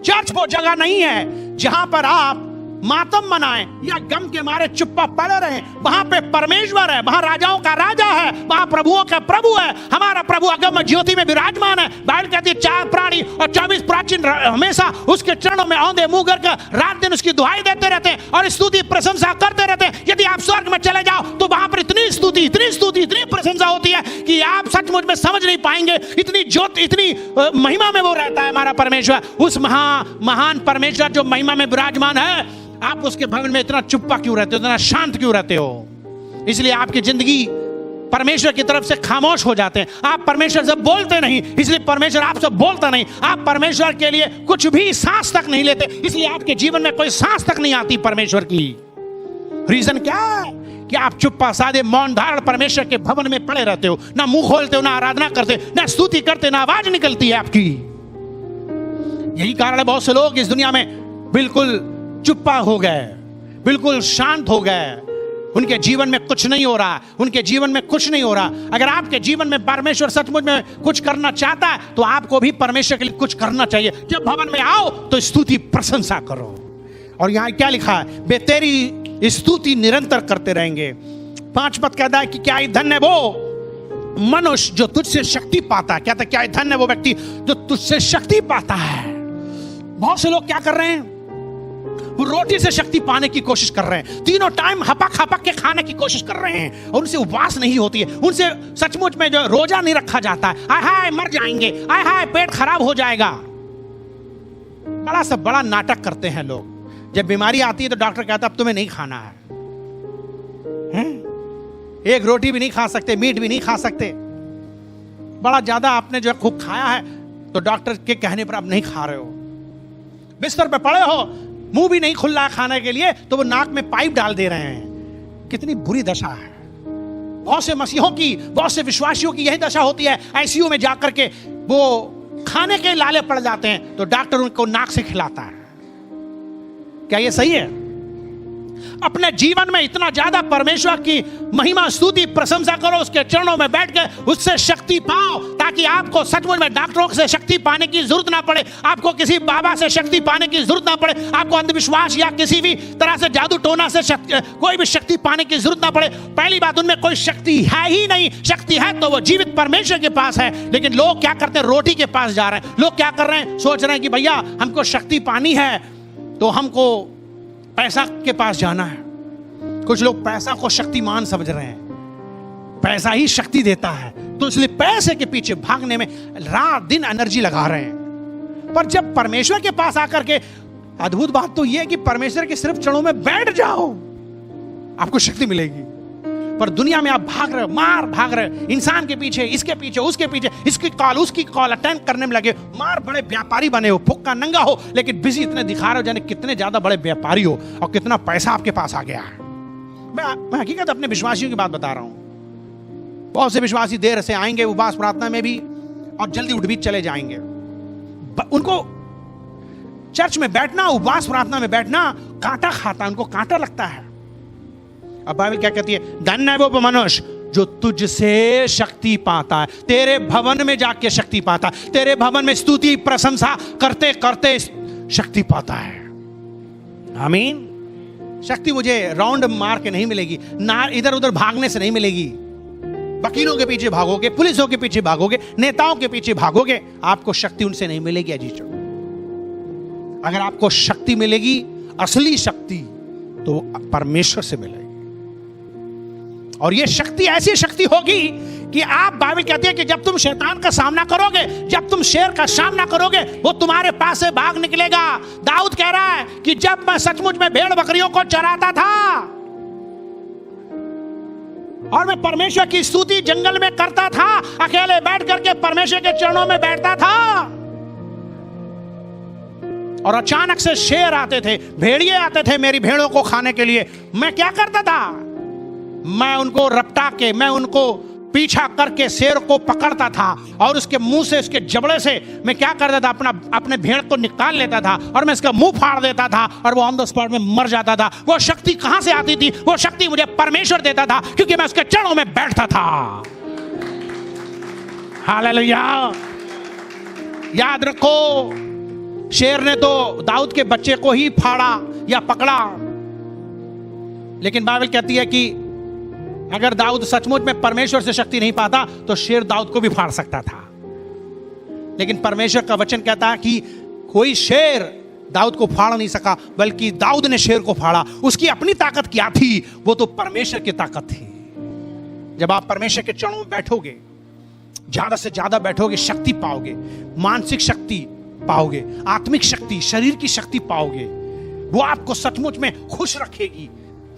चर्च वो जगह नहीं है जहां पर आप मातम मनाएं या गम के मारे चुप्पा पड़े रहें। वहां पे परमेश्वर है, वहां राजाओं का राजा है, वहां प्रभुओं का प्रभु है। हमारा प्रभु अगम ज्योति में विराजमान है। बाइबल कहती है 4 प्राणी और 24 प्राचीन हमेशा उसके चरणों में औंधे मुंह करके रात दिन उसकी दुहाई देते रहते हैं और स्तुति प्रशंसा करते रहते हैं। यदि आप स्वर्ग में चले जाओ तो वहां पर इतनी स्तुति, इतनी प्रशंसा होती है कि आप सचमुच में समझ नहीं पाएंगे। इतनी ज्योति, इतनी महिमा में वो रहता है हमारा परमेश्वर। उस महान परमेश्वर जो महिमा में विराजमान है, आप उसके भवन में इतना चुप्पा क्यों रहते हो, इतना शांत क्यों रहते हो? इसलिए आपकी जिंदगी परमेश्वर की तरफ से खामोश हो जाते हैं। आप परमेश्वर से बोलते नहीं, इसलिए परमेश्वर आपसे बोलता नहीं। आप परमेश्वर के लिए कुछ भी सांस तक नहीं लेते, इसलिए आपके जीवन में कोई सांस तक नहीं आती परमेश्वर की। रीजन क्या है कि आप चुप्पा साधे मौन धारण परमेश्वर के भवन में पड़े रहते हो, ना मुंह खोलते हो, ना आराधना करते, ना स्तुति करते, ना आवाज निकलती है आपकी। यही कारण है बहुत से लोग इस दुनिया में बिल्कुल चुप्पा हो गए, बिल्कुल शांत हो गए। उनके जीवन में कुछ नहीं हो रहा, उनके जीवन में कुछ नहीं हो रहा। अगर आपके जीवन में परमेश्वर सचमुच में कुछ करना चाहता है तो आपको भी परमेश्वर के लिए कुछ करना चाहिए। जब भवन में आओ तो स्तुति प्रशंसा करो। और यहां क्या लिखा है? वे तेरी स्तुति निरंतर करते रहेंगे। 5 पद कहता है कि क्या धन्य वो मनुष्य जो तुझसे शक्ति पाता है। कहता है क्या धन्य वो व्यक्ति जो तुझसे शक्ति पाता है। बहुत से लोग क्या कर रहे हैं? वो रोटी से शक्ति पाने की कोशिश कर रहे हैं, तीनों टाइम हपक के खाने की कोशिश कर रहे हैं और उनसे उपवास नहीं होती है, उनसे सचमुच में जो रोजा नहीं रखा जाता है। आय हाय मर जाएंगे, आय हाय पेट खराब हो जाएगा। बड़ा से बड़ा नाटक करते हैं लोग। जब बीमारी आती है तो डॉक्टर कहता है अब तुम्हें नहीं खाना है, एक रोटी भी नहीं खा सकते, मीट भी नहीं खा सकते। बड़ा ज्यादा आपने जो खूब खाया है तो डॉक्टर के कहने पर आप नहीं खा रहे हो। बिस्तर पे पड़े हो, मुंह भी नहीं खुल रहा खाने के लिए तो वो नाक में पाइप डाल दे रहे हैं। कितनी बुरी दशा है। बहुत से मसीहों की, बहुत से विश्वासियों की यही दशा होती है। आईसीयू में जाकर के वो खाने के लाले पड़ जाते हैं तो डॉक्टर उनको नाक से खिलाता है। क्या ये सही है? अपने जीवन में इतना ज्यादा परमेश्वर की महिमा स्तुति प्रशंसा करो, उसके चरणों में बैठ के उससे शक्ति पाओ, ताकि आपको सचमुच में डॉक्टरों से शक्ति पाने की जरूरत ना पड़े, आपको किसी बाबा से शक्ति पाने की जरूरत ना पड़े, आपको अंधविश्वास या किसी भी तरह से जादू टोना से कोई भी शक्ति पाने की जरूरत ना पड़े। पहली बात, उनमें कोई शक्ति है ही नहीं। शक्ति है तो वो जीवित परमेश्वर के पास है। लेकिन लोग क्या करते हैं? रोटी के पास जा रहे हैं। लोग क्या कर रहे हैं? सोच रहे हैं कि भैया हमको शक्ति पानी है तो हमको पैसा के पास जाना है। कुछ लोग पैसा को शक्तिमान समझ रहे हैं, पैसा ही शक्ति देता है, तो इसलिए पैसे के पीछे भागने में रात दिन एनर्जी लगा रहे हैं। पर जब परमेश्वर के पास आकर के, अद्भुत बात तो यह है कि परमेश्वर के सिर्फ चरणों में बैठ जाओ, आपको शक्ति मिलेगी। पर दुनिया में आप भाग रहे हो, मार भाग रहे हो, इंसान के पीछे, इसके पीछे, उसके पीछे, इसकी कॉल उसकी कॉल अटेंड करने में लगे, मार बड़े व्यापारी बने हो, फुक्का नंगा हो, लेकिन बिजी इतने दिखा रहे हो जाने कितने ज्यादा बड़े व्यापारी हो और कितना पैसा आपके पास आ गया है। मैं हकीकत अपने विश्वासियों की बात बता रहा हूं। बहुत से विश्वासी देर से आएंगे उपवास प्रार्थना में भी और जल्दी उठ भी चले जाएंगे। उनको चर्च में बैठना, उपवास प्रार्थना में बैठना कांटा खाता है, उनको कांटा लगता है। अब बाइबल क्या कहती है? धन्य है वो मनुष्य जो तुझसे शक्ति पाता है, तेरे भवन में जाके शक्ति पाता है, तेरे भवन में स्तुति प्रशंसा करते करते शक्ति पाता है। आमीन। शक्ति मुझे राउंड मार के नहीं मिलेगी, ना इधर उधर भागने से नहीं मिलेगी। वकीलों के पीछे भागोगे, पुलिसों के पीछे भागोगे, नेताओं के पीछे भागोगे, आपको शक्ति उनसे नहीं मिलेगी। अजीजों, अगर आपको शक्ति मिलेगी, असली शक्ति, तो परमेश्वर से मिलेगी। और यह शक्ति ऐसी शक्ति होगी कि आप, बाइबल कहती है कि जब तुम शैतान का सामना करोगे, जब तुम शेर का सामना करोगे, वो तुम्हारे पास से भाग निकलेगा। दाऊद कह रहा है कि जब मैं सचमुच में भेड़ बकरियों को चराता था और मैं परमेश्वर की स्तुति जंगल में करता था, अकेले बैठ करके परमेश्वर के चरणों में बैठता था, और अचानक से शेर आते थे, भेड़िए आते थे मेरी भेड़ों को खाने के लिए, मैं क्या करता था? मैं उनको रपटा के, मैं उनको पीछा करके शेर को पकड़ता था और उसके मुंह से, उसके जबड़े से मैं क्या करता था? अपने भेड़ को निकाल लेता था और मैं इसका मुंह फाड़ देता था और वो ऑन द स्पॉट में मर जाता था। वो शक्ति कहां से आती थी? वो शक्ति मुझे परमेश्वर देता था, क्योंकि मैं उसके चरणों में बैठता था। हालेलुया। याद रखो, शेर ने तो दाऊद के बच्चे को ही फाड़ा या पकड़ा, लेकिन बाइबल कहती है कि अगर दाऊद सचमुच में परमेश्वर से शक्ति नहीं पाता तो शेर दाऊद को भी फाड़ सकता था। लेकिन परमेश्वर का वचन कहता है कि कोई शेर दाऊद को फाड़ नहीं सका, बल्कि दाऊद ने शेर को फाड़ा। उसकी अपनी ताकत क्या थी? वो तो परमेश्वर की ताकत थी। जब आप परमेश्वर के चरणों में बैठोगे, ज्यादा से ज्यादा बैठोगे, शक्ति पाओगे, मानसिक शक्ति पाओगे, आत्मिक शक्ति, शरीर की शक्ति पाओगे। वो आपको सचमुच में खुश रखेगी।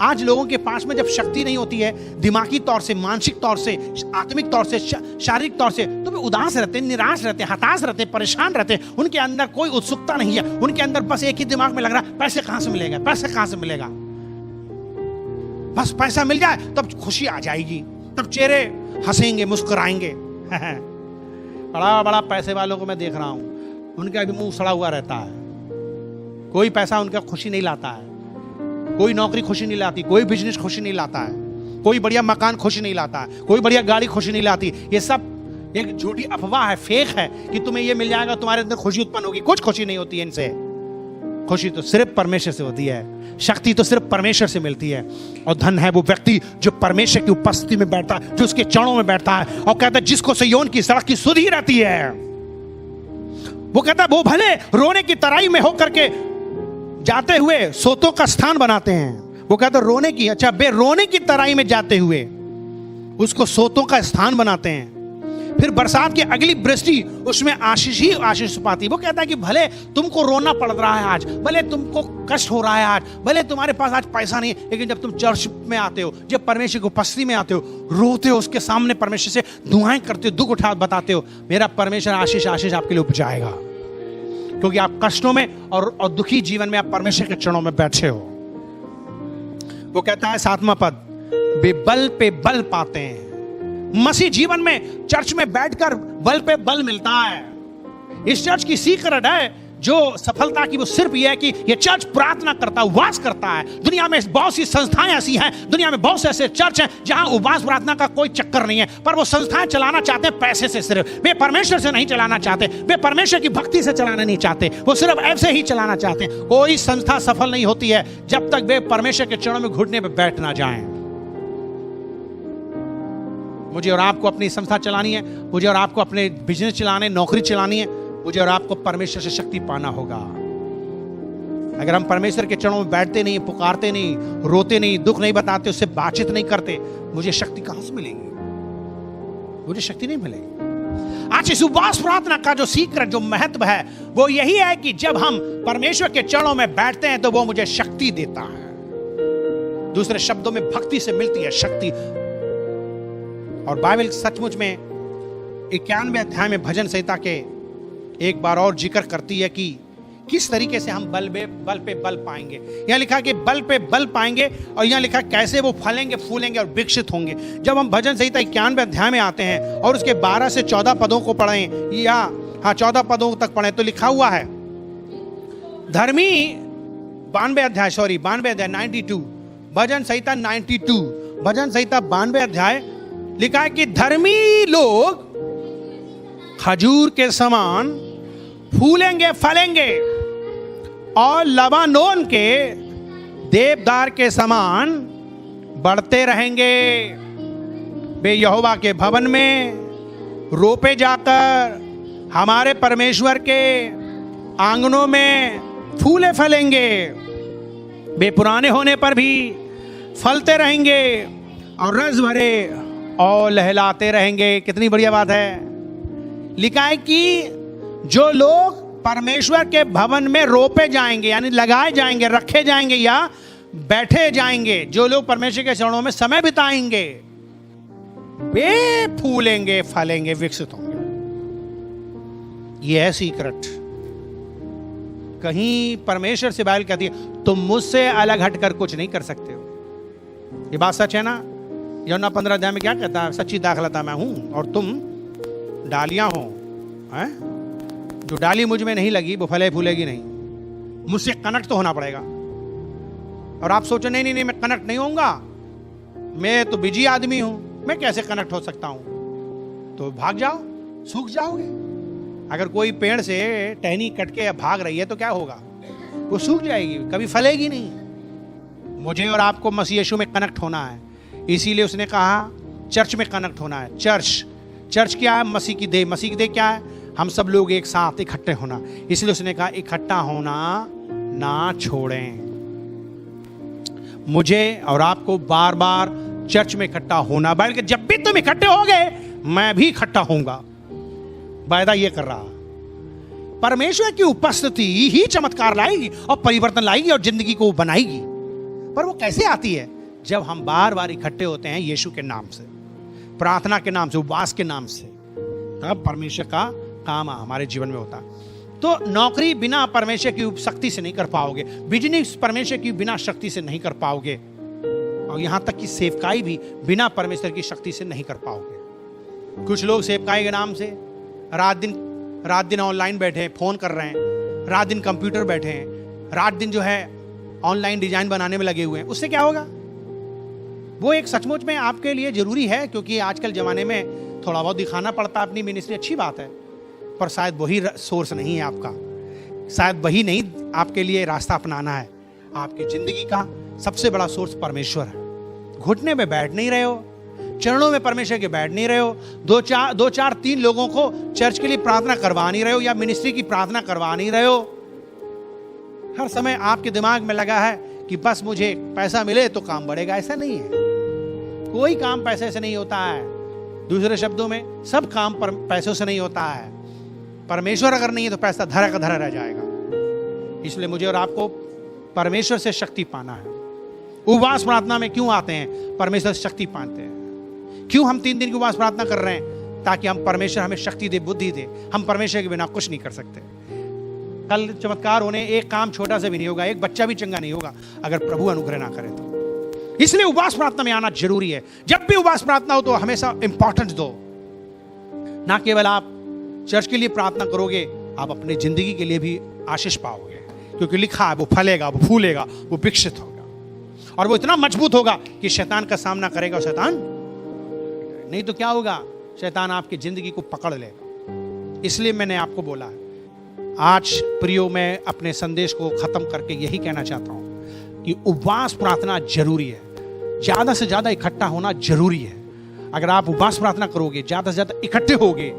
आज लोगों के पास में जब शक्ति नहीं होती है, दिमागी तौर से, मानसिक तौर से, आत्मिक तौर से, शारीरिक तौर से, तो वे उदास रहते, निराश रहते, हताश रहते, परेशान रहते। उनके अंदर कोई उत्सुकता नहीं है। उनके अंदर बस एक ही दिमाग में लग रहा है, पैसे कहां से मिलेगा, पैसे कहां से मिलेगा। बस पैसा मिल जाए तब खुशी आ जाएगी, तब चेहरे हंसेंगे, मुस्कुराएंगे। बड़ा बड़ा पैसे वालों को मैं देख रहा हूं, उनका भी मुंह सड़ा हुआ रहता है। कोई पैसा उनका खुशी नहीं लाता है, कोई नौकरी खुशी नहीं लाती, कोई बिजनेस खुशी नहीं लाता है, कोई बढ़िया मकान खुशी नहीं लाता है, कोई बढ़िया गाड़ी खुशी नहीं लाती। ये सब एक झूठी अफवाह है, फेक है कि तुम्हें ये मिल जाएगा, तुम्हारे अंदर खुशी उत्पन्न होगी। कुछ खुशी नहीं होती है इनसे। खुशी तो सिर्फ परमेश्वर से होती है, शक्ति तो सिर्फ परमेश्वर से मिलती है। और धन है वो व्यक्ति जो परमेश्वर की उपस्थिति में बैठता है, जो उसके चरणों में बैठता है और कहता है जिसको सिय्योन की सड़क की सुध ही रहती है। वो कहता है वो भले रोने की तराई में होकर के जाते हुए सोतों का स्थान बनाते हैं। वो कहता है रोने की, अच्छा रोने की तराई में जाते हुए उसको सोतों का स्थान बनाते हैं। फिर बरसात की अगली वृष्टि उसमें आशीष ही आशीष पाती। वो कहता है कि भले तुमको रोना पड़ रहा है आज, भले तुमको कष्ट हो रहा है आज, भले तुम्हारे पास आज पैसा नहीं है, लेकिन जब तुम चर्च में आते हो, जब परमेश्वर की उपस्थिति में आते हो, रोते हो उसके सामने, परमेश्वर से दुआएं करते हो, दुख उठा बताते हो, मेरा परमेश्वर आशीष आशीष आपके लिए उपजाएगा, क्योंकि आप कष्टों में और दुखी जीवन में आप परमेश्वर के चरणों में बैठे हो। वो कहता है 7वां पद, वे बल पे बल पाते हैं। मसीह जीवन में चर्च में बैठकर बल पे बल मिलता है। इस चर्च की सीक्रेट है जो सफलता की, वो सिर्फ यह है कि यह चर्च प्रार्थना करता है, उपवास करता है। दुनिया में बहुत सी संस्थाएं ऐसी हैं, दुनिया में बहुत से ऐसे चर्च हैं जहां उपवास प्रार्थना का कोई चक्कर नहीं है, पर वो संस्थाएं चलाना चाहते हैं पैसे से। सिर्फ वे परमेश्वर से नहीं चलाना चाहते, वे परमेश्वर की भक्ति से चलाना नहीं चाहते, वो सिर्फ ऐसे ही चलाना चाहते हैं। कोई संस्था सफल नहीं होती है जब तक वे परमेश्वर के चरणों में घुटने पर बैठ ना जाएं। मुझे और आपको अपनी संस्था चलानी है, मुझे और आपको अपने बिजनेस चलाने, नौकरी चलानी है, मुझे और आपको परमेश्वर से शक्ति पाना होगा। अगर हम परमेश्वर के चरणों में बैठते नहीं, पुकारते नहीं, रोते नहीं, दुख नहीं बताते, उससे बातचीत नहीं करते, मुझे शक्ति कहां से मिलेगी? मुझे शक्ति नहीं मिलेगी। आज इस उपवास प्रार्थना का जो सीक्रेट, जो महत्व है, वो यही है कि जब हम परमेश्वर के चरणों में बैठते हैं तो वो मुझे शक्ति देता है। दूसरे शब्दों में भक्ति से मिलती है शक्ति। और बाइबल सचमुच में 91वें अध्याय में भजन संहिता के एक बार और जिक्र करती है कि किस तरीके से हम बल पे बल पाएंगे। यहाँ लिखा कि बल पे बल पाएंगे, और यहाँ लिखा कैसे वो फलेंगे, फूलेंगे और विकसित होंगे। जब हम भजन संहिता 91 अध्याय में आते हैं और उसके 12 से 14 पदों को पढ़ें, या 14 पदों तक पढ़ें, तो लिखा हुआ है धर्मी 92 अध्याय 92 भजन संहिता 92, भजन संहिता 92 अध्याय लिखा है कि धर्मी लोग खजूर के समान फूलेंगे, फलेंगे, और लबानोन के देवदार के समान बढ़ते रहेंगे। वे यहोवा के भवन में रोपे जाकर हमारे परमेश्वर के आंगनों में फूले फलेंगे। वे पुराने होने पर भी फलते रहेंगे और रस भरे और लहलाते रहेंगे। कितनी बढ़िया बात है। लिखा है कि जो लोग परमेश्वर के भवन में रोपे जाएंगे, यानी लगाए जाएंगे, रखे जाएंगे या बैठे जाएंगे, जो लोग परमेश्वर के चरणों में समय बिताएंगे, वे फूलेंगे, फलेंगे, विकसित होंगे। ये है सीक्रेट। कहीं परमेश्वर से बाइबल कहती है तुम मुझसे अलग हटकर कुछ नहीं कर सकते हो। ये बात सच है ना। यूहन्ना 15 अध्याय में क्या कहता है? सच्ची दाखलता मैं हूं और तुम डालियां हो। जो डाली मुझ में नहीं लगी वो फले फूलेगी नहीं। मुझसे कनेक्ट तो होना पड़ेगा। और आप सोचो नहीं नहीं नहीं, मैं कनेक्ट नहीं होऊंगा, मैं तो बिजी आदमी हूं, मैं कैसे कनेक्ट हो सकता हूं? तो भाग जाओ, सूख जाओगे। अगर कोई पेड़ से टहनी कट के भाग रही है तो क्या होगा? वो सूख जाएगी, कभी फलेगी नहीं। मुझे और आपको मसीह यीशु में कनेक्ट होना है, इसीलिए उसने कहा चर्च में कनेक्ट होना है। चर्च क्या है? मसीह की देह। मसीह की देह क्या है? हम सब लोग एक साथ इकट्ठे होना। इसलिए उसने कहा इकट्ठा होना ना छोड़ें। मुझे और आपको बार बार चर्च में इकट्ठा होना, बल्कि जब भी तुम इकट्ठे होगे मैं भी इकट्ठा होऊंगा। वायदा ये कर रहा। परमेश्वर की उपस्थिति ही चमत्कार लाएगी और परिवर्तन लाएगी और जिंदगी को बनाएगी। पर वो कैसे आती है? जब हम बार बार इकट्ठे होते हैं यीशु के नाम से, प्रार्थना के नाम से, उपवास के नाम से, तब परमेश्वर का काम हमारे जीवन में होता है। तो नौकरी बिना परमेश्वर की शक्ति से नहीं कर पाओगे, बिजनेस परमेश्वर की बिना शक्ति से नहीं कर पाओगे, और यहां तक कि सेवकाई भी बिना परमेश्वर की शक्ति से नहीं कर पाओगे। कुछ लोग सेवकाई के नाम से रात दिन ऑनलाइन बैठे हैं, फोन कर रहे हैं, रात दिन कंप्यूटर बैठे हैं, रात दिन जो है ऑनलाइन डिजाइन बनाने में लगे हुए हैं। उससे क्या होगा? वो एक सचमुच में आपके लिए जरूरी है, क्योंकि आजकल जमाने में थोड़ा बहुत दिखाना पड़ता है अपनी मिनिस्ट्री, अच्छी बात है, पर शायद वही सोर्स नहीं है आपका। शायद वही नहीं आपके लिए रास्ता अपनाना है। आपकी जिंदगी का सबसे बड़ा सोर्स परमेश्वर है। घुटने में बैठ नहीं रहे हो, चरणों में परमेश्वर के बैठ नहीं रहे हो, दो चार 3 लोगों को चर्च के लिए प्रार्थना करवा नहीं रहे हो, या मिनिस्ट्री की प्रार्थना करवा नहीं रहे हो। हर समय आपके दिमाग में लगा है कि बस मुझे पैसा मिले तो काम बढ़ेगा। ऐसा नहीं है, कोई काम पैसे से नहीं होता है। दूसरे शब्दों में सब काम पैसों से नहीं होता है। परमेश्वर अगर नहीं है तो पैसा धरा का धरा रह जाएगा। इसलिए मुझे और आपको परमेश्वर से शक्ति पाना है। उपवास प्रार्थना में क्यों आते हैं? परमेश्वर से शक्ति पाते हैं। क्यों हम 3 दिन की उपवास प्रार्थना कर रहे हैं? ताकि हम परमेश्वर हमें शक्ति दे, बुद्धि दे। हम परमेश्वर के बिना कुछ नहीं कर सकते। कल चमत्कार होने एक काम छोटा से भी नहीं होगा, एक बच्चा भी चंगा नहीं होगा अगर प्रभु अनुग्रह ना करे तो। इसलिए उपवास प्रार्थना में आना जरूरी है। जब भी उपवास प्रार्थना हो तो हमेशा इंपॉर्टेंस दो। ना केवल आप चर्च के लिए प्रार्थना करोगे, आप अपनी जिंदगी के लिए भी आशीष पाओगे, क्योंकि लिखा है वो फलेगा, वो फूलेगा, वो विकसित होगा, और वो इतना मजबूत होगा कि शैतान का सामना करेगा। शैतान नहीं तो क्या होगा? शैतान आपकी जिंदगी को पकड़ लेगा। इसलिए मैंने आपको बोला है आज प्रियो, मैं अपने संदेश को खत्म करके यही कहना चाहता हूं कि उपवास प्रार्थना जरूरी है। ज्यादा से ज्यादा इकट्ठा होना जरूरी है। अगर आप उपवास प्रार्थना करोगे, ज्यादा से ज्यादा इकट्ठे होगे,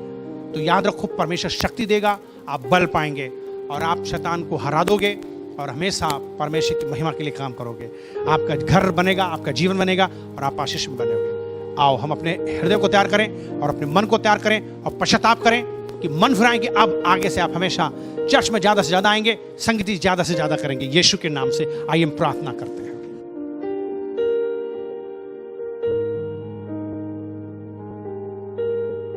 तो याद रखो परमेश्वर शक्ति देगा, आप बल पाएंगे और आप शैतान को हरा दोगे और हमेशा परमेश्वर की महिमा के लिए काम करोगे। आपका घर बनेगा, आपका जीवन बनेगा और आप आशीष में बनेंगे। आओ हम अपने हृदय को तैयार करें और अपने मन को तैयार करें और पश्चाताप करें कि मन फिराएं कि अब आगे से आप हमेशा चर्च में ज्यादा से ज्यादा आएंगे, संगति ज्यादा से ज्यादा करेंगे। यीशु के नाम से आइए हम प्रार्थना करते हैं।